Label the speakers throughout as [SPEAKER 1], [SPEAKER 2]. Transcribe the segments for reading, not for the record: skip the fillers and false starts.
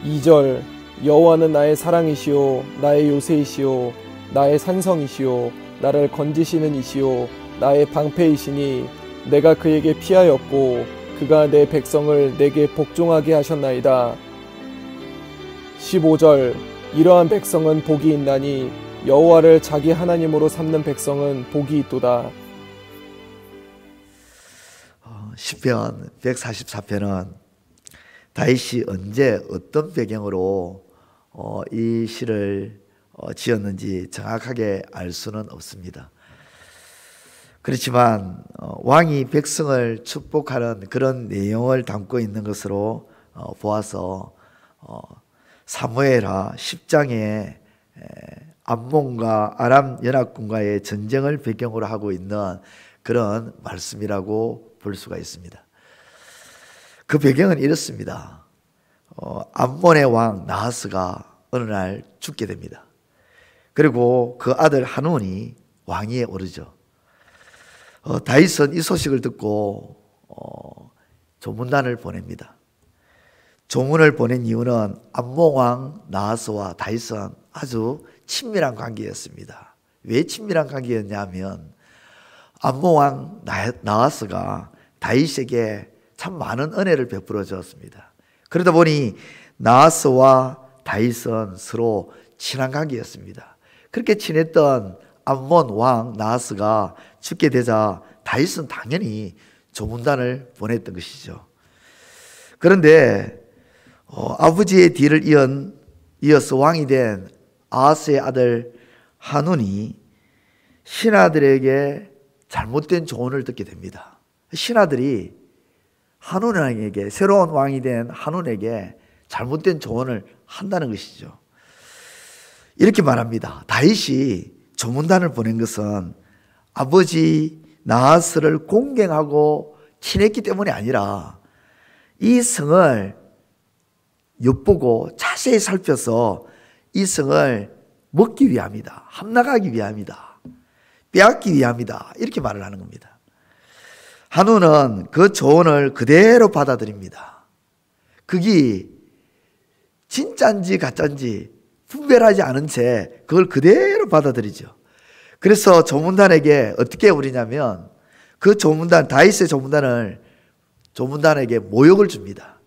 [SPEAKER 1] 2절 여호와는 나의 사랑이시오 나의 요새이시오 나의 산성이시오 나를 건지시는 이시오 나의 방패이시니 내가 그에게 피하였고 그가 내 백성을 내게 복종하게 하셨나이다. 15절 이러한 백성은 복이 있나니 여호와를 자기 하나님으로 삼는 백성은 복이 있도다.
[SPEAKER 2] 시편 144편은 다윗이 언제 어떤 배경으로 이 시를 지었는지 정확하게 알 수는 없습니다. 그렇지만 왕이 백성을 축복하는 그런 내용을 담고 있는 것으로 보아서 사무엘하 10장에 암몬과 아람 연합군과의 전쟁을 배경으로 하고 있는 그런 말씀이라고 볼 수가 있습니다. 그 배경은 이렇습니다. 암몬의 왕 나하스가 어느 날 죽게 됩니다. 그리고 그 아들 한운이 왕위에 오르죠. 다윗은 이 소식을 듣고 조문단을 보냅니다. 조문을 보낸 이유는 암몬 왕 나하스와 다윗은 아주 친밀한 관계였습니다. 왜 친밀한 관계였냐면 암몬 왕 나하스가 다윗에게 참 많은 은혜를 베풀어 주었습니다. 그러다 보니 나하스와 다윗은 서로 친한 관계였습니다. 그렇게 친했던 암몬 왕 나하스가 죽게 되자 다윗은 당연히 조문단을 보냈던 것이죠. 그런데 아버지의 뒤를 이어서 왕이 된 아하스의 아들 한운이 신하들에게 잘못된 조언을 듣게 됩니다. 신하들이 한운에게, 새로운 왕이 된 한운에게 잘못된 조언을 한다는 것이죠. 이렇게 말합니다. 다윗이 조문단을 보낸 것은 아버지 나하스를 공경하고 친했기 때문이 아니라 이 성을 엿보고 자세히 살펴서 이 성을 먹기 위함이다. 함락하기 위함이다. 빼앗기 위함이다. 이렇게 말을 하는 겁니다. 한우는 그 조언을 그대로 받아들입니다. 그게 진짜인지 가짜인지 분별하지 않은 채 그걸 그대로 받아들이죠. 그래서 조문단에게 어떻게 우리냐면 그 조문단, 다윗의 조문단에게 모욕을 줍니다.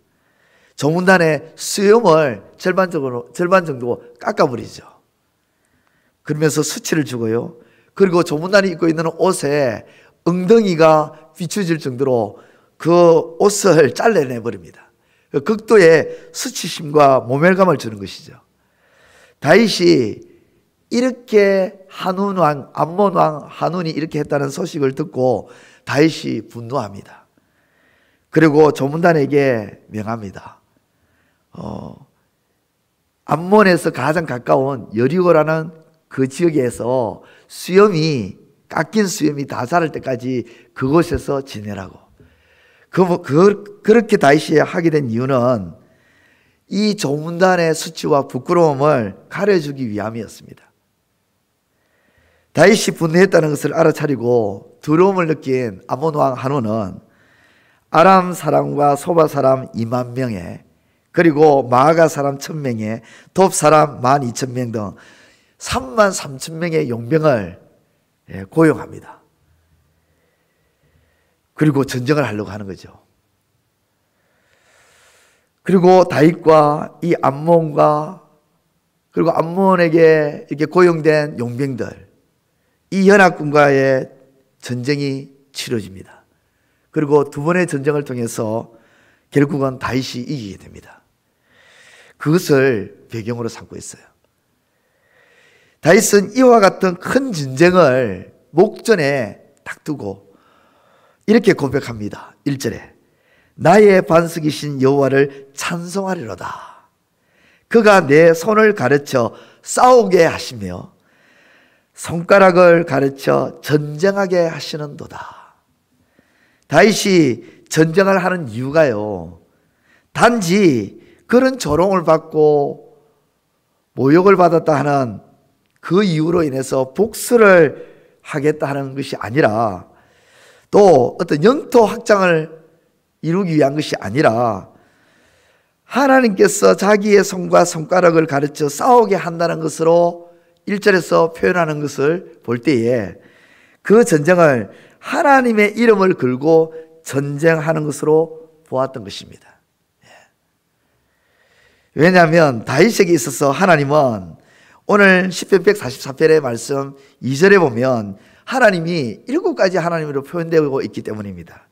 [SPEAKER 2] 조문단의 수염을 절반 정도 깎아버리죠. 그러면서 수치를 주고요. 그리고 조문단이 입고 있는 옷에 엉덩이가 비춰질 정도로 그 옷을 잘라내버립니다. 극도의 수치심과 모멸감을 주는 것이죠. 다윗이 이렇게 한운 왕, 암몬 왕 한운이 이렇게 했다는 소식을 듣고 다윗이 분노합니다. 그리고 조문단에게 명합니다. 암몬에서 가장 가까운 여리고라는 그 지역에서 깎인 수염이 다 자랄 때까지 그곳에서 지내라고. 그렇게 다윗이 하게 된 이유는 이 조문단의 수치와 부끄러움을 가려주기 위함이었습니다. 다윗이 분노했다는 것을 알아차리고 두려움을 느낀 암몬 왕 한운은 아람 사람과 소바 사람 2만 명에 그리고 마아가 사람 1000명에 돕 사람 12,000명 등 33,000명의 용병을 고용합니다. 그리고 전쟁을 하려고 하는 거죠. 그리고 다윗과 이 암몬과 그리고 암몬에게 이렇게 고용된 용병들, 이 연합군과의 전쟁이 치러집니다. 그리고 두 번의 전쟁을 통해서 결국은 다윗이 이기게 됩니다. 그것을 배경으로 삼고 있어요. 다윗은 이와 같은 큰 전쟁을 목전에 딱 두고 이렇게 고백합니다. 1절에 나의 반석이신 여호와를 찬송하리로다. 그가 내 손을 가르쳐 싸우게 하시며 손가락을 가르쳐 전쟁하게 하시는도다. 다윗이 전쟁을 하는 이유가요, 단지 그런 조롱을 받고 모욕을 받았다 하는 그 이유로 인해서 복수를 하겠다 하는 것이 아니라, 또 어떤 영토 확장을 이루기 위한 것이 아니라 하나님께서 자기의 손과 손가락을 가르쳐 싸우게 한다는 것으로 1절에서 표현하는 것을 볼 때에 그 전쟁을 하나님의 이름을 걸고 전쟁하는 것으로 보았던 것입니다. 왜냐하면 다윗에게 있어서 하나님은 오늘 시편 144편의 말씀 2절에 보면 하나님이 7가지 하나님으로 표현되고 있기 때문입니다.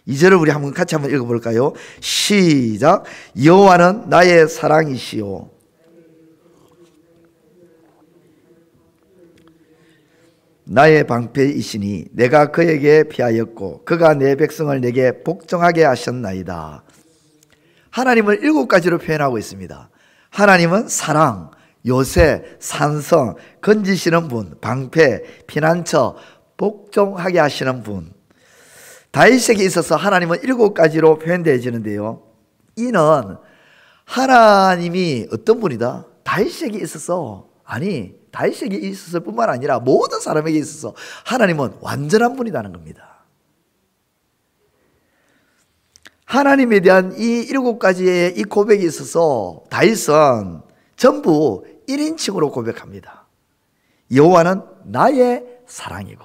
[SPEAKER 2] 2절을 우리 같이 한번 읽어볼까요? 시작. 여호와는 나의 사랑이시요 나의 방패이시니 내가 그에게 피하였고 그가 내 백성을 내게 복종하게 하셨나이다. 하나님을 7가지로 표현하고 있습니다. 하나님은 사랑, 요새, 산성, 건지시는 분, 방패, 피난처, 복종하게 하시는 분. 다윗에게 있어서 하나님은 7가지로 표현되어지는데요. 이는 하나님이 어떤 분이다? 다윗에게 있어서, 다윗에게 있었을 뿐만 아니라 모든 사람에게 있어서 하나님은 완전한 분이라는 겁니다. 하나님에 대한 이 7가지의 이 고백에 있어서 다윗은 전부 1인칭으로 고백합니다. 여호와는 나의 사랑이고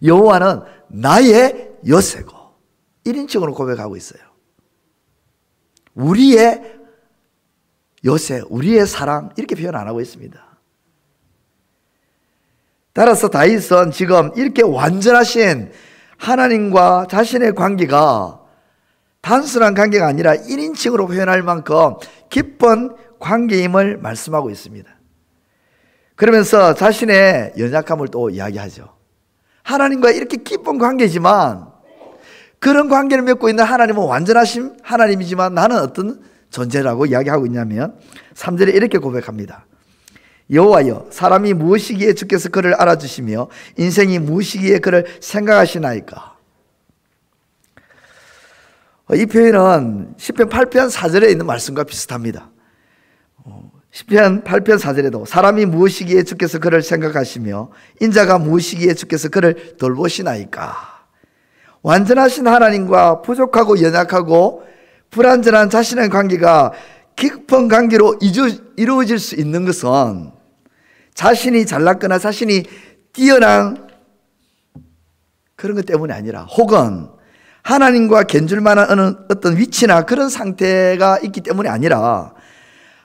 [SPEAKER 2] 여호와는 나의 요새고 1인칭으로 고백하고 있어요. 우리의 요새, 우리의 사랑 이렇게 표현 안 하고 있습니다. 따라서 다윗은 지금 이렇게 완전하신 하나님과 자신의 관계가 단순한 관계가 아니라 1인칭으로 표현할 만큼 깊은 관계임을 말씀하고 있습니다. 그러면서 자신의 연약함을 또 이야기하죠. 하나님과 이렇게 깊은 관계지만 그런 관계를 맺고 있는 하나님은 완전하신 하나님이지만 나는 어떤 존재라고 이야기하고 있냐면 3절에 이렇게 고백합니다. 여호와여, 사람이 무엇이기에 주께서 그를 알아주시며 인생이 무엇이기에 그를 생각하시나이까. 이 표현은 시편 8편 4절에 있는 말씀과 비슷합니다. 시편 8편 4절에도 사람이 무엇이기에 주께서 그를 생각하시며 인자가 무엇이기에 주께서 그를 돌보시나이까. 완전하신 하나님과 부족하고 연약하고 불완전한 자신의 관계가 깊은 관계로 이루어질 수 있는 것은 자신이 잘났거나 자신이 뛰어난 그런 것 때문이 아니라 혹은 하나님과 견줄 만한 어떤 위치나 그런 상태가 있기 때문이 아니라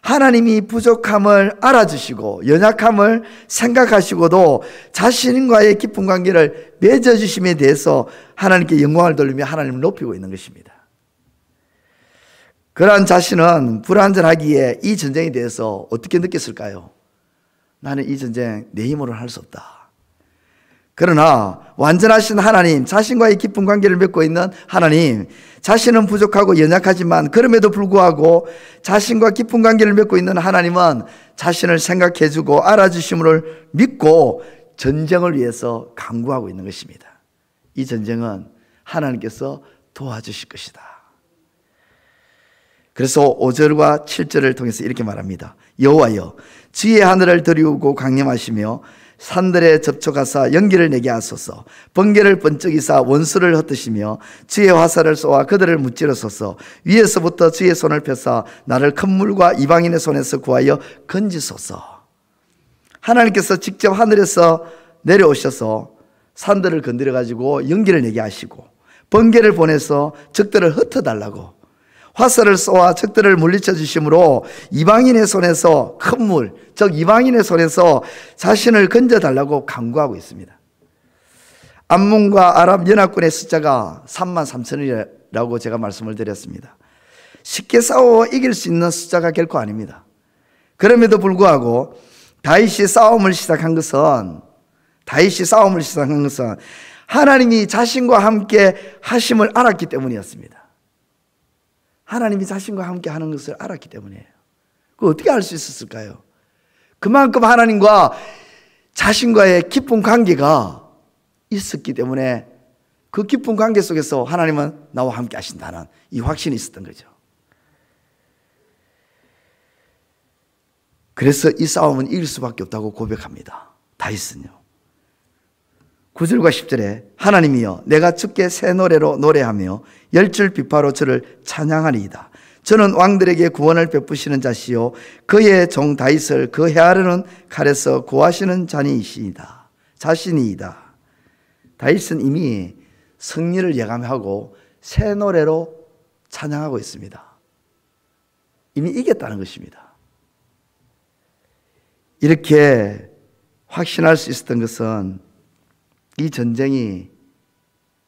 [SPEAKER 2] 하나님이 부족함을 알아주시고 연약함을 생각하시고도 자신과의 깊은 관계를 맺어주심에 대해서 하나님께 영광을 돌리며 하나님을 높이고 있는 것입니다. 그러한 자신은 불완전하기에 이 전쟁에 대해서 어떻게 느꼈을까요? 나는 이 전쟁 내 힘으로는 할 수 없다. 그러나 완전하신 하나님, 자신과의 깊은 관계를 맺고 있는 하나님, 자신은 부족하고 연약하지만 그럼에도 불구하고 자신과 깊은 관계를 맺고 있는 하나님은 자신을 생각해주고 알아주심을 믿고 전쟁을 위해서 강구하고 있는 것입니다. 이 전쟁은 하나님께서 도와주실 것이다. 그래서 5절과 7절을 통해서 이렇게 말합니다. 여호와여, 주의 하늘을 드리우고 강림하시며 산들에 접촉하사 연기를 내게 하소서. 번개를 번쩍이사 원수를 흩으시며 주의 화살을 쏘아 그들을 무찌르소서. 위에서부터 주의 손을 펴사 나를 큰 물과 이방인의 손에서 구하여 건지소서. 하나님께서 직접 하늘에서 내려오셔서 산들을 건드려 가지고 연기를 내게 하시고 번개를 보내서 적들을 흩어달라고 화살을 쏘아 적들을 물리쳐 주심으로 이방인의 손에서 큰 물, 즉 이방인의 손에서 자신을 건져달라고 강구하고 있습니다. 암몬과 아랍 연합군의 숫자가 33,000이라고 제가 말씀을 드렸습니다. 쉽게 싸워 이길 수 있는 숫자가 결코 아닙니다. 그럼에도 불구하고 다윗이 싸움을 시작한 것은 하나님이 자신과 함께 하심을 알았기 때문이었습니다. 하나님이 자신과 함께 하는 것을 알았기 때문이에요. 그걸 어떻게 알 수 있었을까요? 그만큼 하나님과 자신과의 깊은 관계가 있었기 때문에 그 깊은 관계 속에서 하나님은 나와 함께 하신다는 이 확신이 있었던 거죠. 그래서 이 싸움은 이길 수밖에 없다고 고백합니다. 다윗은요. 9절과 10절에 하나님이여 내가 주께 새 노래로 노래하며 열줄 비파로 주를 찬양하리이다. 저는 왕들에게 구원을 베푸시는 자시요 그의 종 다윗을 그 해하려는 칼에서 구하시는 자신이이다. 다윗은 이미 승리를 예감하고 새 노래로 찬양하고 있습니다. 이미 이겼다는 것입니다. 이렇게 확신할 수 있었던 것은 이 전쟁이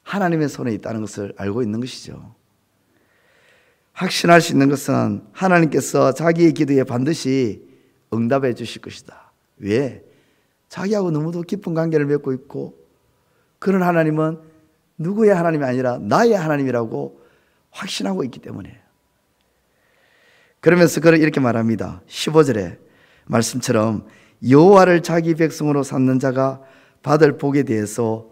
[SPEAKER 2] 하나님의 손에 있다는 것을 알고 있는 것이죠. 확신할 수 있는 것은 하나님께서 자기의 기도에 반드시 응답해 주실 것이다. 왜? 자기하고 너무도 깊은 관계를 맺고 있고 그런 하나님은 누구의 하나님이 아니라 나의 하나님이라고 확신하고 있기 때문이에요. 그러면서 그를 이렇게 말합니다. 15절에 말씀처럼 여호와를 자기 백성으로 삼는 자가 받을 복에 대해서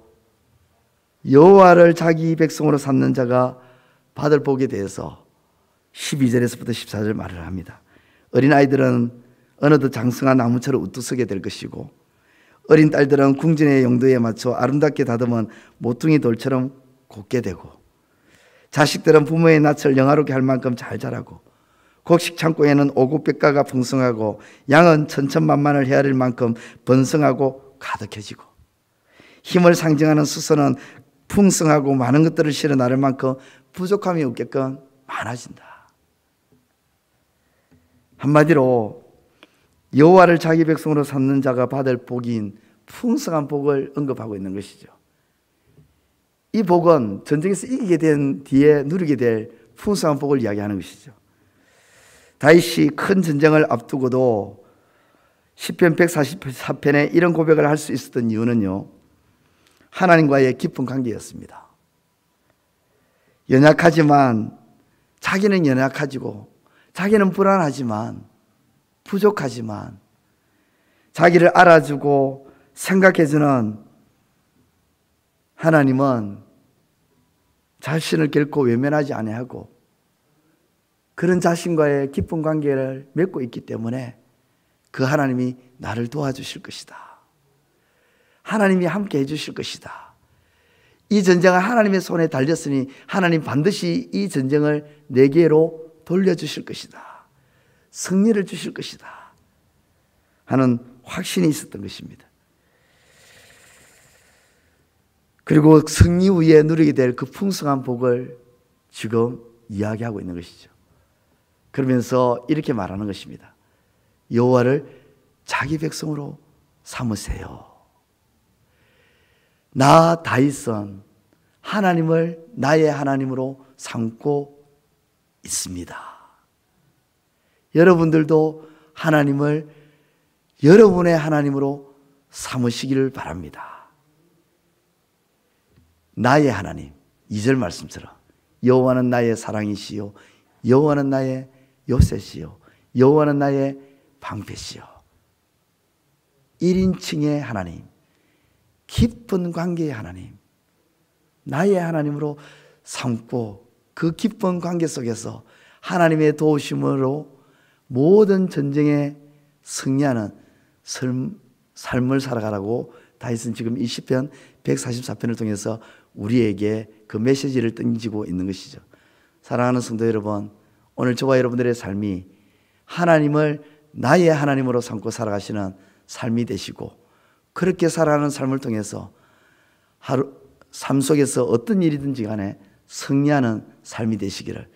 [SPEAKER 2] 여호와를 자기 백성으로 삼는 자가 받을 복에 대해서 12절에서부터 14절 말을 합니다. 어린아이들은 어느덧 장성한 나무처럼 우뚝서게 될 것이고 어린 딸들은 궁전의 용도에 맞춰 아름답게 다듬은 모퉁이 돌처럼 곧게 되고 자식들은 부모의 낯을 영화롭게 할 만큼 잘 자라고 곡식 창고에는 오곡백과가 풍성하고 양은 천천만만을 헤아릴 만큼 번성하고 가득해지고 힘을 상징하는 수선은 풍성하고 많은 것들을 실어 나를 만큼 부족함이 없게끔 많아진다. 한마디로 여호와를 자기 백성으로 삼는 자가 받을 복인 풍성한 복을 언급하고 있는 것이죠. 이 복은 전쟁에서 이기게 된 뒤에 누리게 될 풍성한 복을 이야기하는 것이죠. 다윗이 큰 전쟁을 앞두고도 시편 144편에 이런 고백을 할 수 있었던 이유는요, 하나님과의 깊은 관계였습니다. 연약하지만 자기는 연약하지고 자기는 불안하지만 부족하지만 자기를 알아주고 생각해주는 하나님은 자신을 결코 외면하지 아니하고 그런 자신과의 깊은 관계를 맺고 있기 때문에 그 하나님이 나를 도와주실 것이다. 하나님이 함께 해주실 것이다. 이 전쟁은 하나님의 손에 달렸으니 하나님 반드시 이 전쟁을 내게로 돌려주실 것이다. 승리를 주실 것이다 하는 확신이 있었던 것입니다. 그리고 승리 후에 누리게 될 그 풍성한 복을 지금 이야기하고 있는 것이죠. 그러면서 이렇게 말하는 것입니다. 여호와를 자기 백성으로 삼으세요. 나 다윗은 하나님을 나의 하나님으로 삼고 있습니다. 여러분들도 하나님을 여러분의 하나님으로 삼으시기를 바랍니다. 나의 하나님, 2절 말씀처럼 여호와는 나의 사랑이시요 여호와는 나의 요새시요 여호와는 나의 방패시요. 1인칭의 하나님, 깊은 관계의 하나님, 나의 하나님으로 삼고 그 깊은 관계 속에서 하나님의 도우심으로 모든 전쟁에 승리하는 삶을 살아가라고 다윗은 지금 이 시편 144편을 통해서 우리에게 그 메시지를 던지고 있는 것이죠. 사랑하는 성도 여러분, 오늘 저와 여러분들의 삶이 하나님을 나의 하나님으로 삼고 살아가시는 삶이 되시고 그렇게 살아가는 삶을 통해서 삶 속에서 어떤 일이든지 간에 승리하는 삶이 되시기를,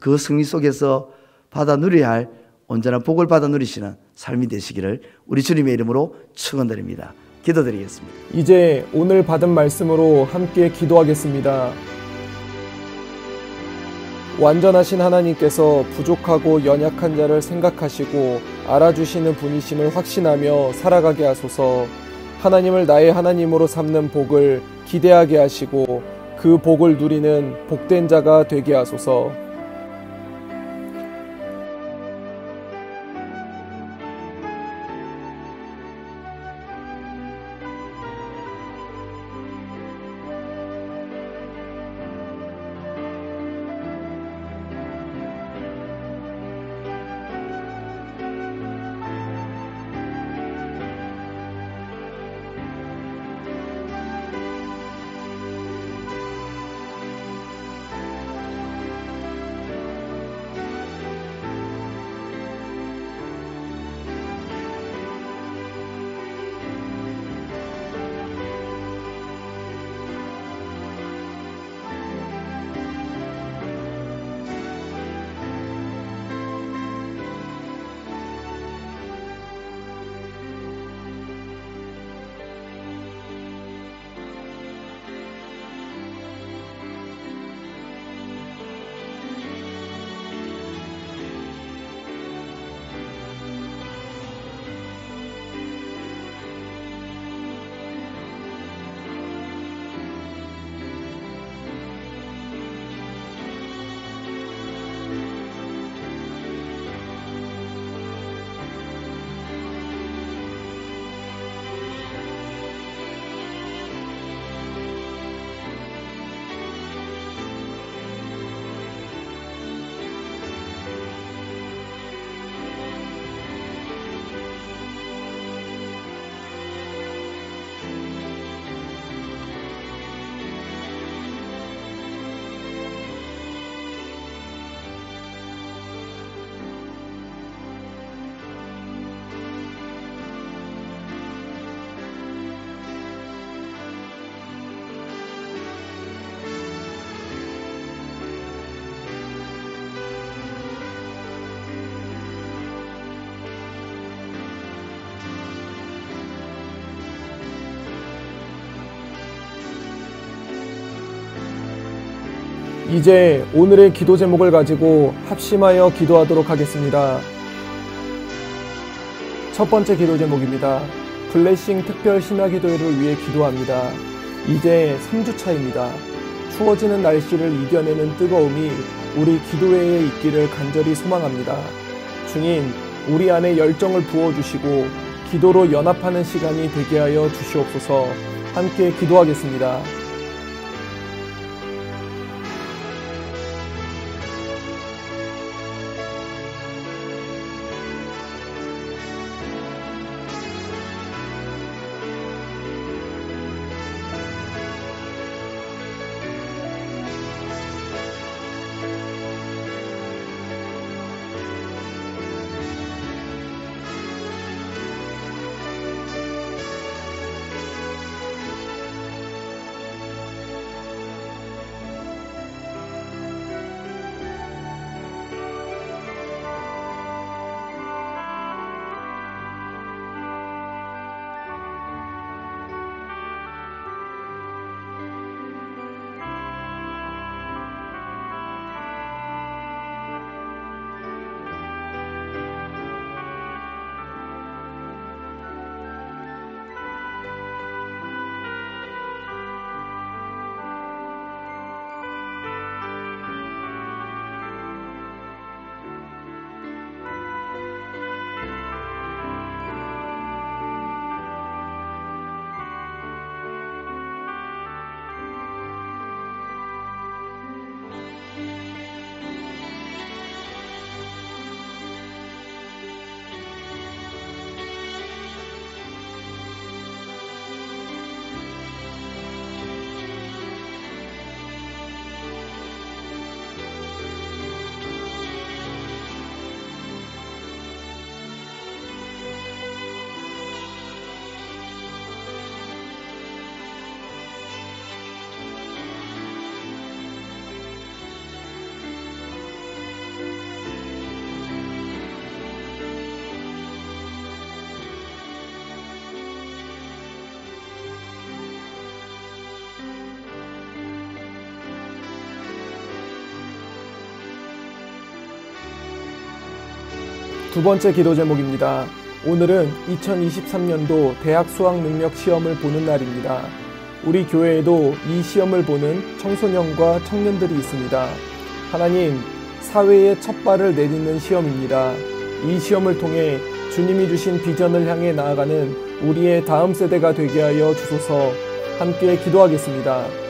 [SPEAKER 2] 그 승리 속에서 받아 누려야 할 온전한 복을 받아 누리시는 삶이 되시기를 우리 주님의 이름으로 축원드립니다. 기도드리겠습니다.
[SPEAKER 1] 이제 오늘 받은 말씀으로 함께 기도하겠습니다. 완전하신 하나님께서 부족하고 연약한 자를 생각하시고 알아주시는 분이심을 확신하며 살아가게 하소서. 하나님을 나의 하나님으로 삼는 복을 기대하게 하시고 그 복을 누리는 복된 자가 되게 하소서. 이제 오늘의 기도 제목을 가지고 합심하여 기도하도록 하겠습니다. 첫 번째 기도 제목입니다. 블레싱 특별 신화기도회를 위해 기도합니다. 이제 3주차입니다. 추워지는 날씨를 이겨내는 뜨거움이 우리 기도회에 있기를 간절히 소망합니다. 주님, 우리 안에 열정을 부어주시고 기도로 연합하는 시간이 되게 하여 주시옵소서. 함께 기도하겠습니다. 두 번째 기도 제목입니다. 오늘은 2023년도 대학 수학 능력 시험을 보는 날입니다. 우리 교회에도 이 시험을 보는 청소년과 청년들이 있습니다. 하나님, 사회의 첫 발을 내딛는 시험입니다. 이 시험을 통해 주님이 주신 비전을 향해 나아가는 우리의 다음 세대가 되게 하여 주소서. 함께 기도하겠습니다.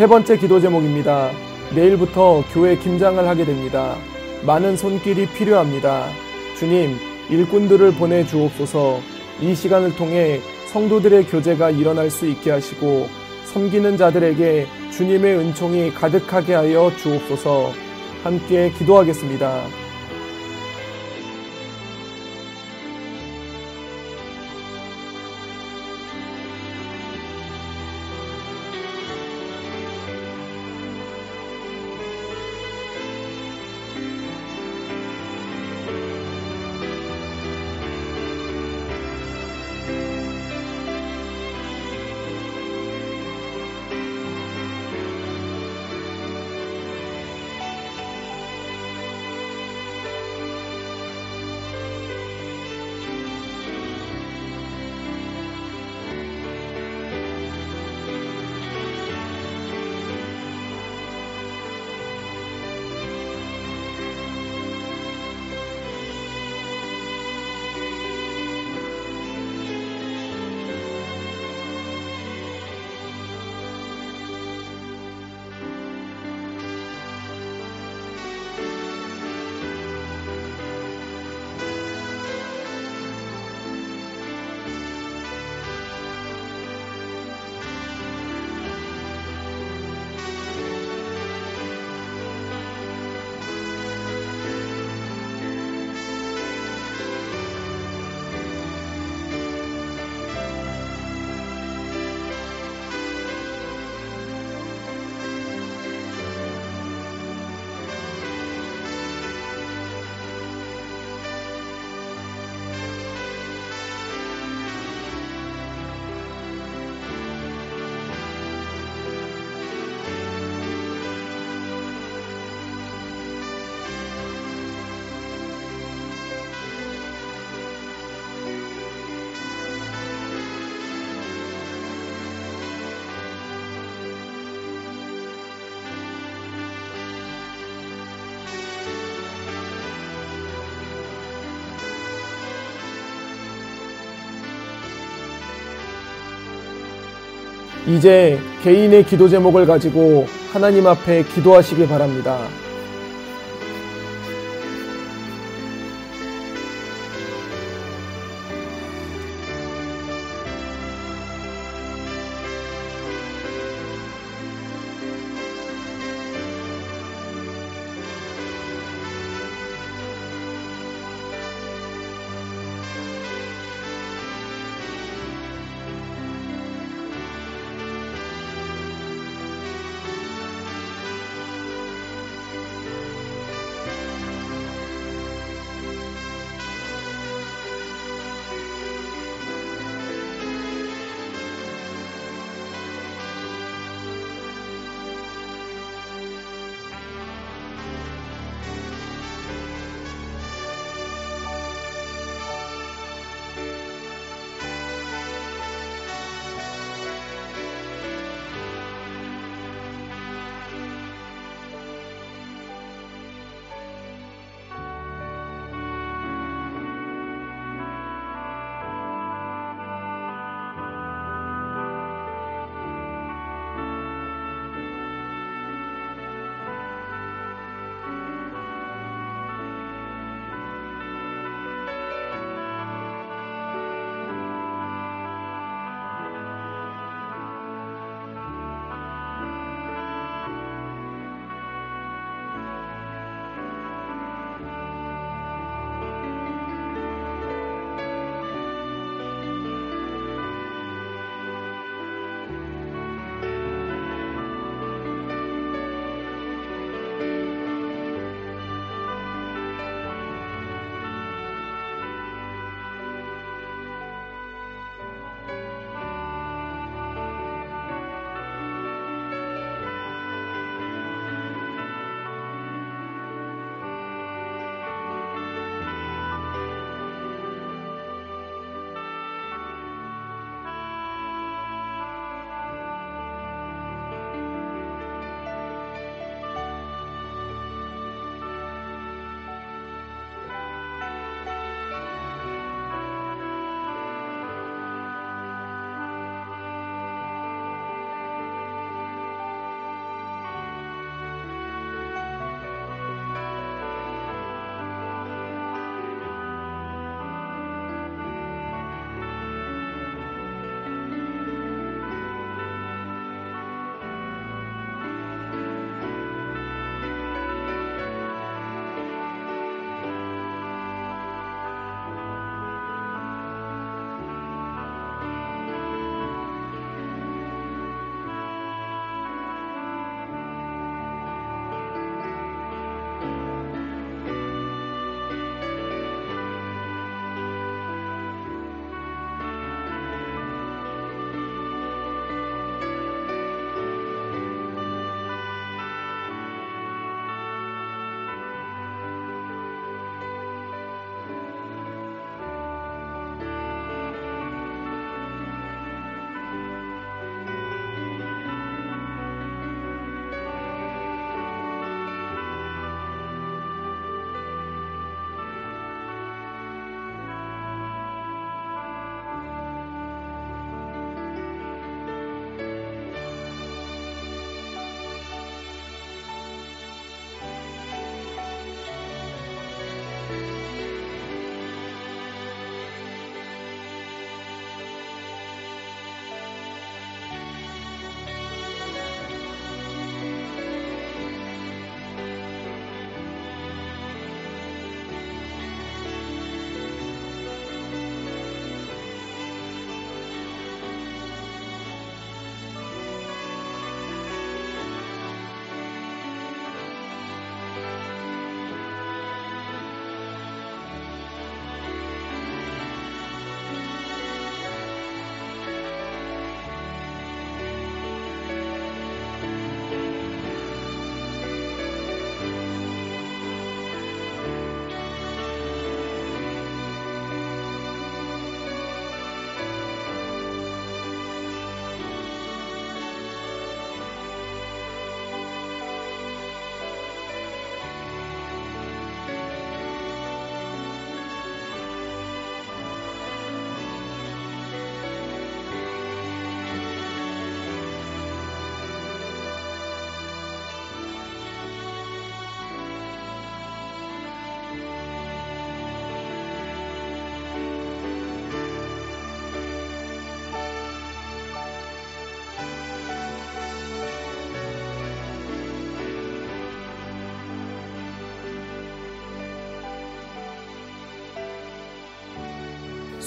[SPEAKER 1] 세 번째 기도 제목입니다. 내일부터 교회 김장을 하게 됩니다. 많은 손길이 필요합니다. 주님, 일꾼들을 보내 주옵소서. 이 시간을 통해 성도들의 교제가 일어날 수 있게 하시고 섬기는 자들에게 주님의 은총이 가득하게 하여 주옵소서. 함께 기도하겠습니다. 이제 개인의 기도 제목을 가지고 하나님 앞에 기도하시길 바랍니다.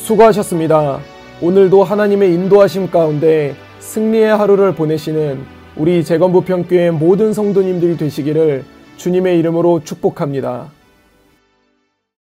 [SPEAKER 1] 수고하셨습니다. 오늘도 하나님의 인도하심 가운데 승리의 하루를 보내시는 우리 재건부평교회 모든 성도님들이 되시기를 주님의 이름으로 축복합니다.